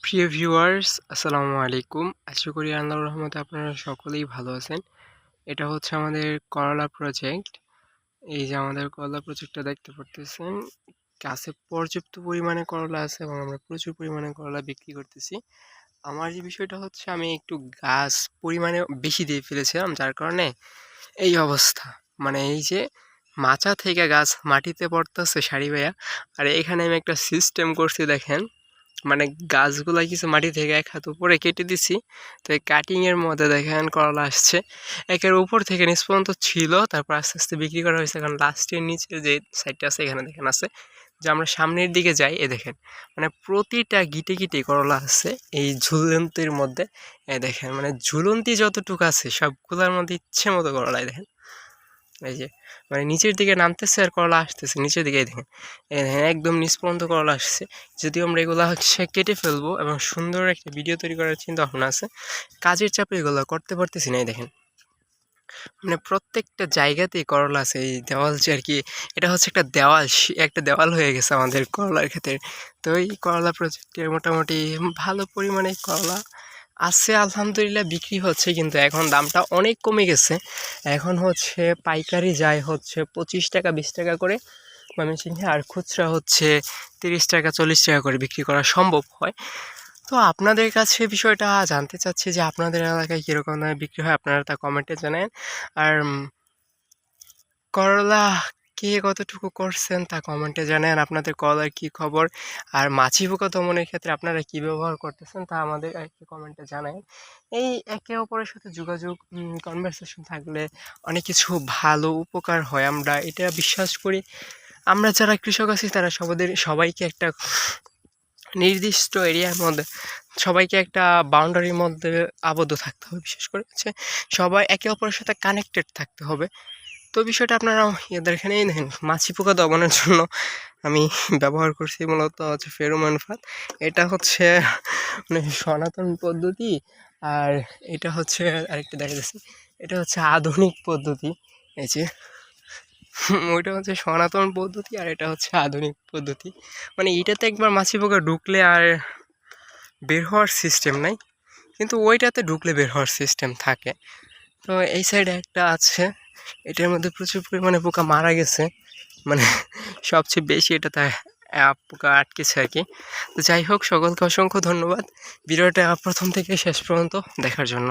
প্রিয় ভিউয়ার্স, আসসালামু আলাইকুম। আশা করি আল্লাহর রহমতে আপনারা সকলেই ভালো আছেন। এটা হচ্ছে আমাদের করলা প্রজেক্ট। এই যে আমাদের করলা প্রজেক্টটা দেখতে পারতেছেন। গাছে পর্যাপ্ত পরিমাণে করলা আছে এবং আমরা প্রচুর পরিমাণে করলা বিক্রি করতেছি। আমার যে বিষয়টা হচ্ছে আমি একটু গাছ পরিমাণে বেশি দিয়ে ফেলেছিলাম, যার কারণে এই অবস্থা। মানে এই যে মাচা থেকে গাছ মাটিতে পড়তেছে সারি বাইয়া। আর এখানে আমি একটা সিস্টেম করছি দেখেন, মানে গাছগুলা কিছু মাটি থেকে এক হাত উপরে কেটে দিছি। তো এই কাটিং এর মধ্যে দেখেন করলা আসছে একের উপর থেকে নিচ পর্যন্ত ছিল, তারপর আস্তে আস্তে বিক্রি করা হয়েছে। কারণ লাস্টের নিচের যে সাইডটা আছে এখানে দেখেন আছে, যে আমরা সামনের দিকে যাই এ দেখেন মানে প্রতিটা গিটে গিটে করলা আছে এই ঝুলন্তির মধ্যে। এ দেখেন মানে ঝুলন্তি যতটুকু আছে সবগুলোর মধ্যে ইচ্ছে মতো করলাই দেখেন। এই যে মানে নিচের দিকে নামতেছে আর করলা আসতেছে নিচের দিকে, দেখেন এই দেখেন একদম নিচ পর্যন্ত করলা আসছে। যদিও আমরা এগুলো হচ্ছে কেটে ফেলবো এবং সুন্দর একটা ভিডিও তৈরি করার চিন্তা ভাবনা আছে, কাজের চাপে এগুলো করতে পারতেছি না। এই দেখেন মানে প্রত্যেকটা জায়গাতেই করলা আছে। এই দেওয়াল যে আর কি, এটা হচ্ছে একটা দেওয়াল, একটা দেওয়াল হয়ে গেছে আমাদের করলার ক্ষেত্রে। তো এই করলা প্রজেক্টের মোটামুটি ভালো পরিমাণে করলা আছে, আলহামদুলিল্লাহ বিক্রি হচ্ছে, কিন্তু এখন দামটা অনেক কমে গেছে। এখন হচ্ছে পাইকারি যায় হচ্ছে 25 টাকা 20 টাকা করে ময়মনসিংহে, আর খুচরা হচ্ছে 30 টাকা 40 টাকা করে বিক্রি করা সম্ভব হয়। তো আপনাদের কাছে বিষয়টা জানতে চাচ্ছি যে আপনাদের এলাকায় কীরকম দামে বিক্রি হয়, আপনারা তা কমেন্টে জানান। আর করলা কে কতটুকু করছেন তা কমেন্টে জানান। আপনাদের করলার কী খবর, আর মাছি পোকা দমনের ক্ষেত্রে আপনারা কী ব্যবহার করতেছেন তা আমাদের একটু কমেন্টে জানান। এই একে অপরের সাথে যোগাযোগ কনভারসেশন থাকলে অনেক কিছু ভালো উপকার হয়, আমরা এটা বিশ্বাস করি। আমরা যারা কৃষক আছি তারা সবাইকে একটা নির্দিষ্ট এরিয়ার মধ্যে, সবাইকে একটা বাউন্ডারির মধ্যে আবদ্ধ থাকতে হবে। বিশেষ করে হচ্ছে সবাই একে অপরের সাথে কানেক্টেড থাকতে হবে। তো বিষয়টা আপনারা এখানেই দেখেন, মাছি পোকা দমনের জন্য আমি ব্যবহার করছি মূলত হচ্ছে ফেরোমন ফাঁদ। এটা হচ্ছে মানে সনাতন পদ্ধতি, আর এটা হচ্ছে আরেকটা দেখা যাচ্ছে, এটা হচ্ছে আধুনিক পদ্ধতি। এই যে ওইটা হচ্ছে সনাতন পদ্ধতি আর এটা হচ্ছে আধুনিক পদ্ধতি। মানে এটাতে একবার মাছি পোকা ঢুকলে আর বের হওয়ার সিস্টেম নাই, কিন্তু ওইটাতে ঢুকলে বের হওয়ার সিস্টেম থাকে। তো এই সাইডে একটা আছে, এটার মধ্যে প্রচুর পরিমাণে পোকা মারা গেছে, মানে সবচেয়ে বেশি এটাতে পোকা আটকেছে আর কি। তো যাই হোক, সকলকে অসংখ্য ধন্যবাদ ভিডিওটা প্রথম থেকে শেষ পর্যন্ত দেখার জন্য।